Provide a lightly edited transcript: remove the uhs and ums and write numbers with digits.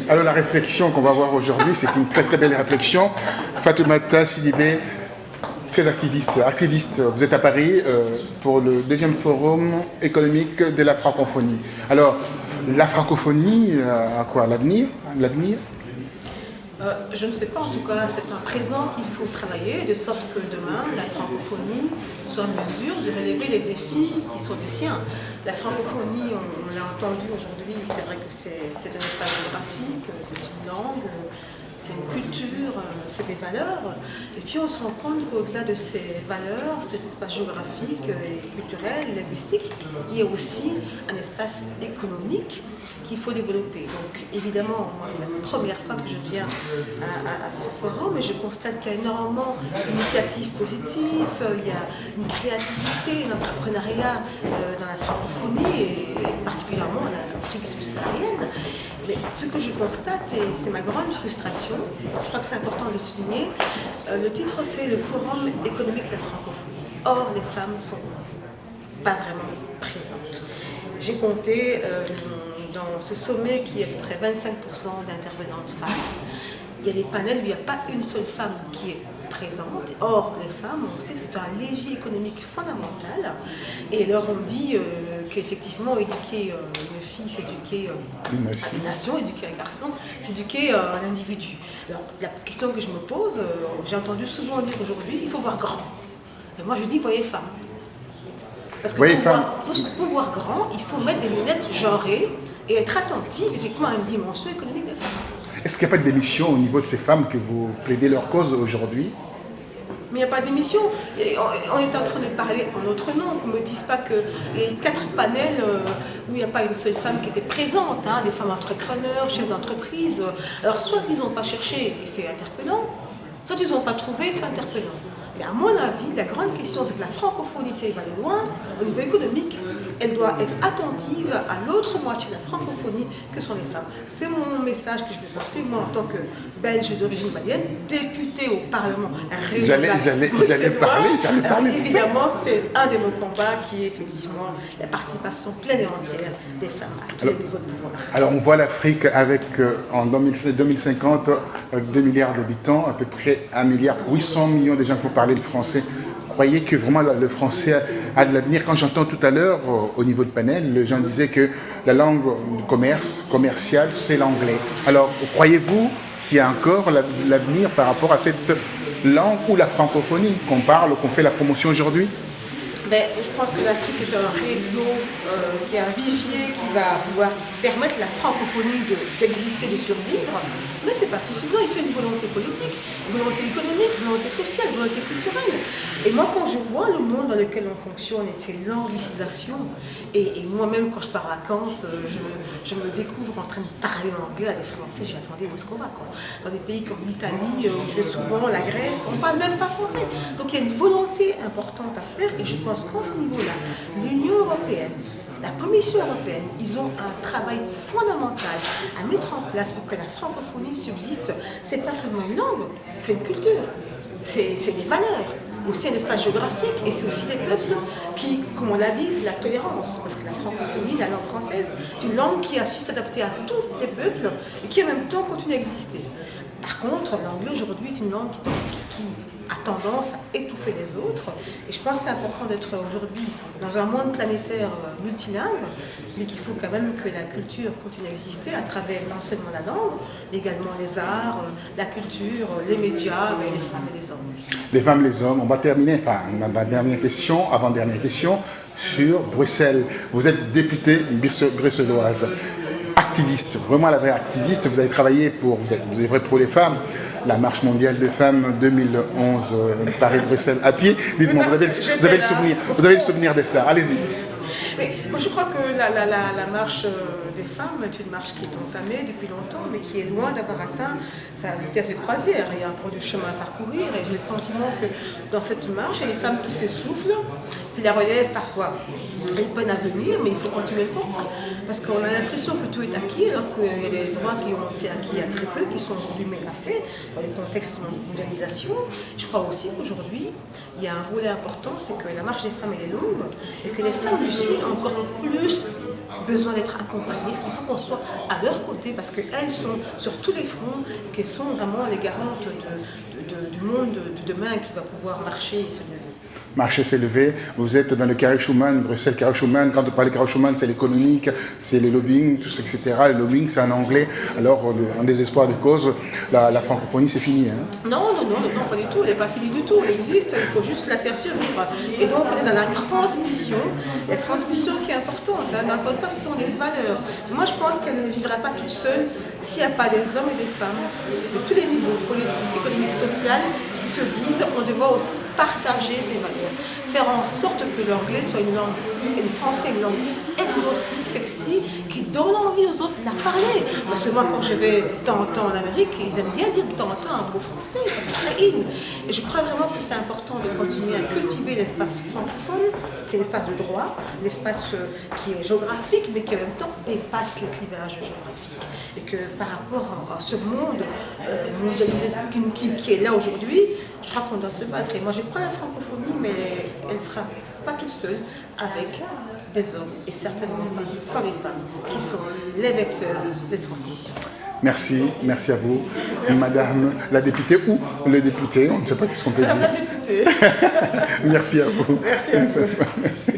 Alors la réflexion qu'on va voir aujourd'hui, c'est une très très belle réflexion. Fatoumata Sidibé, très activiste. Vous êtes à Paris pour le deuxième forum économique de la francophonie. Alors, la francophonie, à quoi? L'avenir? Je ne sais pas, en tout cas, c'est un présent qu'il faut travailler de sorte que demain, la francophonie soit en mesure de relever les défis qui sont les siens. La francophonie, on l'a entendu aujourd'hui, c'est vrai que c'est un espace géographique, c'est une langue, c'est une culture, c'est des valeurs. Et puis on se rend compte qu'au-delà de ces valeurs, cet espace géographique et culturel, linguistique, il y a aussi un espace économique qu'il faut développer. Donc évidemment, moi c'est la première fois que je viens à ce forum et je constate qu'il y a énormément d'initiatives positives, il y a une créativité, un entrepreneuriat dans la francophonie et particulièrement en Afrique subsaharienne. Mais ce que je constate, et c'est ma grande frustration, je crois que c'est important de le souligner, le titre c'est le Forum économique de la francophonie. Or, les femmes ne sont pas vraiment présentes. J'ai compté dans ce sommet qui est à peu près 25% d'intervenantes femmes. Il y a des panels où il n'y a pas une seule femme qui est présente. Or, les femmes, on sait que c'est un levier économique fondamental. Et alors, on dit qu'effectivement, éduquer une fille, c'est éduquer une nation, éduquer un garçon, c'est éduquer un individu. Alors, la question que je me pose, j'ai entendu souvent dire aujourd'hui, il faut voir grand. Et moi, je dis, voyez femme. Parce que pour voir grand, il faut mettre des lunettes genrées et être attentif, effectivement, à une dimension économique des femmes. Est-ce qu'il n'y a pas de démission au niveau de ces femmes que vous plaidez leur cause aujourd'hui? Mais il n'y a pas d'émission. On est en train de parler en notre nom, qu'on ne me dise pas qu'il y a 4 panels où il n'y a pas une seule femme qui était présente, hein, des femmes entrepreneurs, chefs d'entreprise. Alors soit ils n'ont pas cherché et c'est interpellant, soit ils n'ont pas trouvé, c'est interpellant. Mais à mon avis, la grande question, c'est que la francophonie, si elle va aller loin, au niveau économique, elle doit être attentive à l'autre moitié de la francophonie que sont les femmes. C'est mon message que je vais porter, moi, en tant que Belge d'origine malienne, députée au Parlement régional. J'allais parler de ça. Évidemment, c'est un de nos combats qui est effectivement la participation pleine et entière des femmes à tous les niveaux de pouvoir. Alors, on voit l'Afrique avec, en 2050, avec 2 milliards d'habitants, à peu près 1,8 milliard de gens qui vont parler le français. Croyez que vraiment le français a de l'avenir? Quand j'entends tout à l'heure au niveau de panel, les gens disaient que la langue du commerciale, c'est l'anglais. Alors, croyez-vous qu'il y a encore l'avenir par rapport à cette langue ou la francophonie qu'on parle, qu'on fait la promotion aujourd'hui? Je pense que l'Afrique est un réseau qui est un vivier qui va pouvoir permettre à la francophonie d'exister, de survivre, mais ce n'est pas suffisant. Il faut une volonté politique, une volonté économique, une volonté sociale, une volonté culturelle. Et moi, quand je vois le monde dans lequel on fonctionne et ces languicisations, et moi-même, quand je pars en vacances, je me découvre en train de parler anglais à des Français. J'ai attendez, où est-ce qu'on va, quoi? Dans des pays comme l'Italie, où je vais souvent, la Grèce, on ne parle même pas français. Donc il y a une volonté importante à faire, et je pense qu'à ce niveau-là, l'Union européenne, la Commission européenne, ils ont un travail fondamental à mettre en place pour que la francophonie subsiste. Ce n'est pas seulement une langue, c'est une culture, c'est des valeurs, aussi un espace géographique, et c'est aussi des peuples qui, comme on l'a dit, c'est la tolérance. Parce que la francophonie, la langue française, c'est une langue qui a su s'adapter à tous les peuples et qui en même temps continue à exister. Par contre, l'anglais aujourd'hui est une langue qui a tendance à étouffer les autres. Et je pense que c'est important d'être aujourd'hui dans un monde planétaire multilingue, mais qu'il faut quand même que la culture continue à exister à travers non seulement la langue, mais également les arts, la culture, les médias, mais les femmes et les hommes. Les femmes et les hommes. On va terminer, ma dernière question, avant-dernière question, sur Bruxelles. Vous êtes députée bruxelloise. Activiste, vraiment la vraie activiste, vous avez travaillé vous œuvrez pour les femmes, la marche mondiale des femmes 2011, Paris-Bruxelles à pied. Dites-moi, vous avez le souvenir des stars, allez-y. Mais moi je crois que la marche des femmes est une marche qui est entamée depuis longtemps, mais qui est loin d'avoir atteint sa vitesse de croisière. Il y a encore du chemin à parcourir et j'ai le sentiment que dans cette marche, il y a les femmes qui s'essoufflent, puis la relève parfois elle peine à venir, mais il faut continuer le combat. Parce qu'on a l'impression que tout est acquis, alors qu'il y a des droits qui ont été acquis à très peu, qui sont aujourd'hui menacés dans le contexte de mondialisation. Je crois aussi qu'aujourd'hui, il y a un volet important, c'est que la marche des femmes elle est longue, et que les femmes du Sud ont encore plus besoin d'être accompagnées, qu'il faut qu'on soit à leur côté parce qu'elles sont sur tous les fronts et qu'elles sont vraiment les garantes du monde de demain qui va pouvoir marcher et se lever. Marcher, s'est levé. Vous êtes dans le carré Schuman, Bruxelles carré Schuman. Quand on parle de carré Schuman, c'est l'économique, c'est le lobbying, tout ça, etc. Le lobbying, c'est en anglais. Alors, en désespoir de cause, la francophonie, c'est fini. Hein? Non, pas du tout. Elle n'est pas finie du tout. Elle existe, il faut juste la faire survivre. Et donc, on est dans la transmission qui est importante. Hein. Mais encore une fois, ce sont des valeurs. Moi, je pense qu'elle ne vivra pas toute seule s'il n'y a pas des hommes et des femmes de tous les niveaux, politiques, économiques, sociaux, qui se disent on doit aussi partager ces valeurs, faire en sorte que l'anglais soit une langue, et le français une langue exotique, sexy, qui donne envie aux autres de la parler. Parce que moi, quand je vais de temps en temps en Amérique, ils aiment bien dire de temps en temps un mot français, ça fait très in. Et je crois vraiment que c'est important de continuer à cultiver l'espace francophone, qui est l'espace de droit, l'espace qui est géographique, mais qui en même temps dépasse les clivages géographiques. Et que par rapport à ce monde mondialisé qui est là aujourd'hui, je crois qu'on doit se battre. Et moi, je crois à la francophonie, mais elle ne sera pas toute seule avec des hommes et certainement pas sans les femmes qui sont les vecteurs de transmission. Merci à vous, merci. Madame la députée ou le député, on ne sait pas ce qu'on peut dire. Madame la députée. Merci à vous. Merci à vous. Merci.